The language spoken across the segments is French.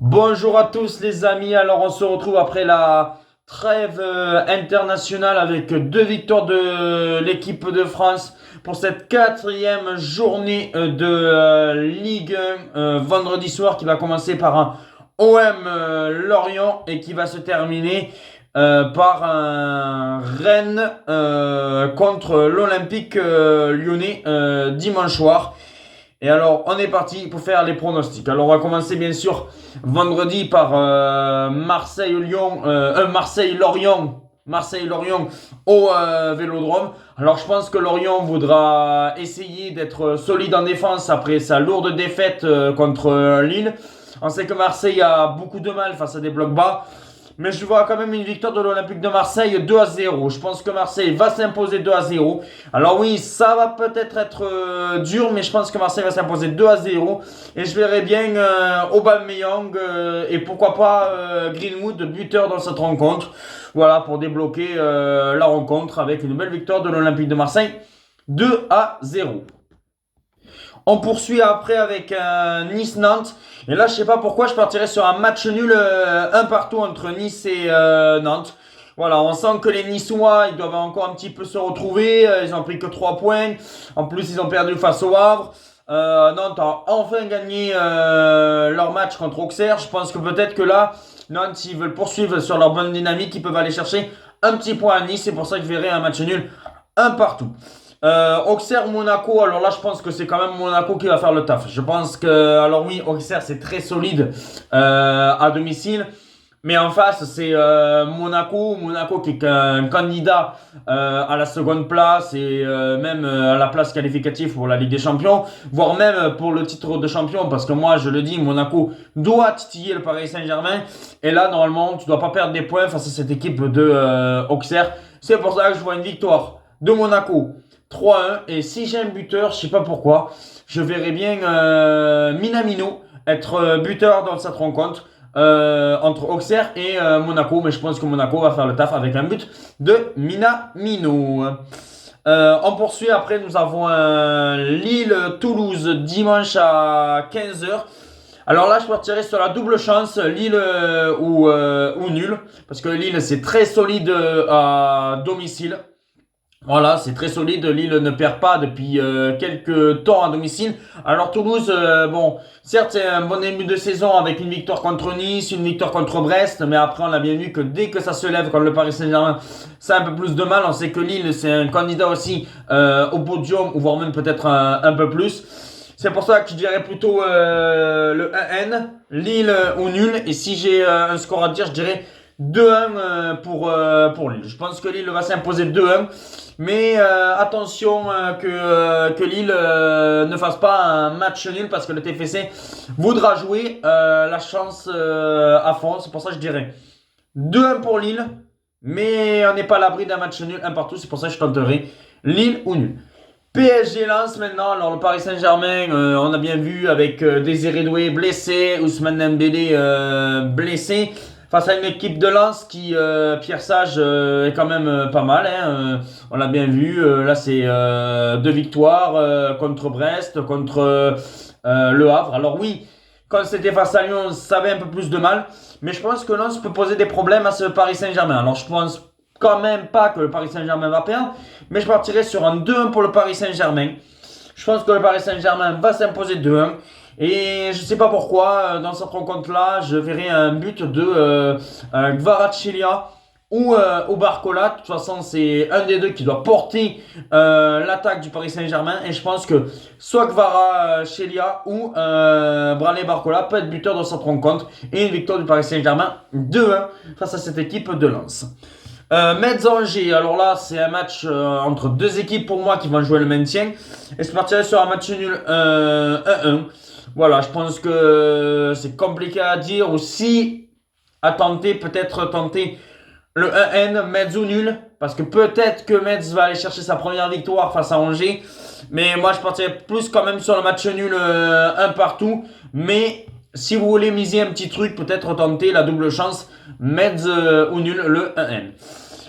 Bonjour à tous les amis, alors on se retrouve après la trêve internationale avec deux victoires de l'équipe de France pour cette quatrième journée de Ligue 1 vendredi soir qui va commencer par un OM Lorient et qui va se terminer par un Rennes contre l'Olympique lyonnais dimanche soir. Et alors, on est parti pour faire les pronostics. Alors, on va commencer bien sûr vendredi par Marseille-Lorient au Vélodrome. Alors, je pense que Lorient voudra essayer d'être solide en défense après sa lourde défaite contre Lille. On sait que Marseille a beaucoup de mal face à des blocs bas. Mais je vois quand même une victoire de l'Olympique de Marseille 2-0. Je pense que Marseille va s'imposer 2-0. Alors oui, ça va peut-être être dur, mais je pense que Marseille va s'imposer 2-0. Et je verrai bien Aubameyang et pourquoi pas Greenwood buteur dans cette rencontre. Voilà, pour débloquer la rencontre avec une belle victoire de l'Olympique de Marseille 2-0. On poursuit après avec Nice-Nantes. Et là, je sais pas pourquoi, je partirais sur un match nul, un partout entre Nice et Nantes. Voilà, on sent que les Niçois, ils doivent encore un petit peu se retrouver. Ils ont pris que 3 points. En plus, ils ont perdu face au Havre. Nantes a enfin gagné leur match contre Auxerre. Je pense que peut-être que là, Nantes, s'ils veulent poursuivre sur leur bonne dynamique, ils peuvent aller chercher un petit point à Nice. C'est pour ça que je verrai un match nul, un partout. Auxerre-Monaco, alors là je pense que c'est quand même Monaco qui va faire le taf. Je pense que, alors oui, Auxerre c'est très solide à domicile, mais en face c'est Monaco qui est un candidat à la seconde place et même à la place qualificative pour la Ligue des Champions, voire même pour le titre de champion, parce que moi je le dis, Monaco doit titiller le Paris Saint-Germain, et là normalement tu dois pas perdre des points face à cette équipe de Auxerre. C'est pour ça que je vois une victoire de Monaco 3-1. Et si j'ai un buteur, je sais pas pourquoi, je verrais bien Minamino être buteur dans cette rencontre entre Auxerre et Monaco. Mais je pense que Monaco va faire le taf avec un but de Minamino. On poursuit après, nous avons Lille-Toulouse dimanche à 15h. Alors là, je partirai sur la double chance, Lille ou nul. Parce que Lille, c'est très solide à domicile. Voilà, c'est très solide. Lille ne perd pas depuis quelques temps à domicile. Alors Toulouse, bon, certes c'est un bon début de saison avec une victoire contre Nice, une victoire contre Brest, mais après on a bien vu que dès que ça se lève contre le Paris Saint-Germain, ça a un peu plus de mal. On sait que Lille c'est un candidat aussi au podium, ou voire même peut-être un peu plus. C'est pour ça que je dirais plutôt le 1N, Lille ou nul. Et si j'ai un score à dire, je dirais 2-1 pour Lille. Je pense que Lille va s'imposer 2-1. Mais attention que Lille ne fasse pas un match nul parce que le TFC voudra jouer la chance à fond. C'est pour ça que je dirais 2-1 pour Lille. Mais on n'est pas à l'abri d'un match nul, un partout. C'est pour ça que je tenterai Lille ou nul. PSG Lens maintenant. Alors le Paris Saint-Germain, on a bien vu avec Désiré Doué blessé, Ousmane Dembélé blessé. Face à une équipe de Lens qui, Pierre Sage, est quand même pas mal. Hein, on l'a bien vu. Là, c'est 2 victoires contre Brest, contre Le Havre. Alors oui, quand c'était face à Lyon, ça avait un peu plus de mal. Mais je pense que Lens peut poser des problèmes à ce Paris Saint-Germain. Alors je pense quand même pas que le Paris Saint-Germain va perdre. Mais je partirai sur un 2-1 pour le Paris Saint-Germain. Je pense que le Paris Saint-Germain va s'imposer 2-1. Et je ne sais pas pourquoi, dans cette rencontre-là, je verrai un but de Kvaratskhelia ou Barcola. De toute façon, c'est un des deux qui doit porter l'attaque du Paris Saint-Germain. Et je pense que soit Kvaratskhelia ou Bradley Barcola peut être buteur dans cette rencontre. Et une victoire du Paris Saint-Germain 2-1 face à cette équipe de Lens. Metz-Angers, alors là c'est un match entre deux équipes pour moi qui vont jouer le maintien. Et je partirai sur un match nul 1-1. Voilà, je pense que c'est compliqué à dire. Ou si à tenter, peut-être tenter le 1N, Metz ou nul. Parce que peut-être que Metz va aller chercher sa première victoire face à Angers. Mais moi je partirais plus quand même sur le match nul un partout. Mais si vous voulez miser un petit truc, peut-être tenter la double chance, Metz ou nul, le 1N.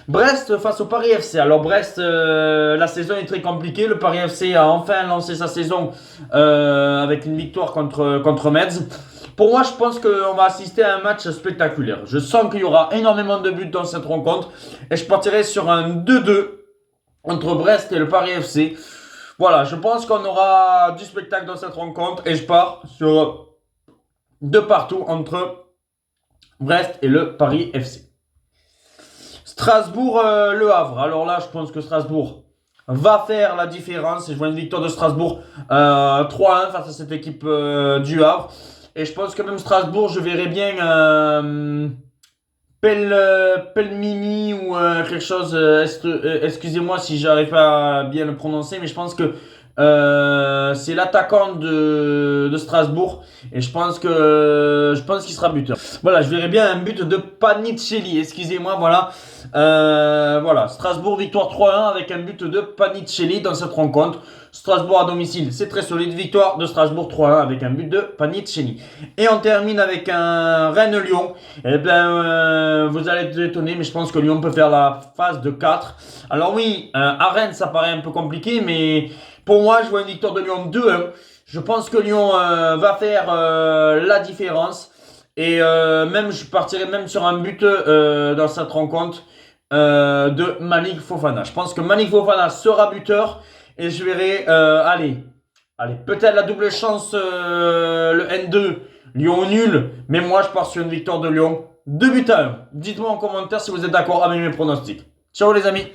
Brest face au Paris FC. Alors Brest, la saison est très compliquée. Le Paris FC a enfin lancé sa saison avec une victoire contre Metz. Pour moi, je pense qu'on va assister à un match spectaculaire. Je sens qu'il y aura énormément de buts dans cette rencontre. Et je partirai sur un 2-2 entre Brest et le Paris FC. Voilà, je pense qu'on aura du spectacle dans cette rencontre. Et je pars sur 2 partout entre Brest et le Paris FC. Strasbourg-Le Havre. Alors là, je pense que Strasbourg va faire la différence. Et je vois une victoire de Strasbourg 3-1 face à cette équipe du Havre. Et je pense que même Strasbourg, je verrais bien Pelmini ou quelque chose. Excusez-moi si j'arrive pas à bien le prononcer, mais je pense que c'est l'attaquant de Strasbourg et je pense qu'il sera buteur. Voilà, je verrais bien un but de Panicelli. Excusez-moi, voilà. Voilà, Strasbourg victoire 3-1 avec un but de Panicelli dans cette rencontre. Strasbourg à domicile, c'est très solide. Victoire de Strasbourg 3-1 avec un but de Panicelli. Et on termine avec un Rennes-Lyon. Eh bien, vous allez être étonné, mais je pense que Lyon peut faire la phase de 4. Alors oui, à Rennes, ça paraît un peu compliqué, mais pour moi, je vois une victoire de Lyon 2-1. Je pense que Lyon va faire la différence. Et même, je partirai même sur un but dans cette rencontre de Malik Fofana. Je pense que Malik Fofana sera buteur. Et je verrai, allez, peut-être la double chance, le N2, Lyon nul. Mais moi, je pars sur une victoire de Lyon. 2 buts à 1. Dites-moi en commentaire si vous êtes d'accord avec mes pronostics. Ciao les amis.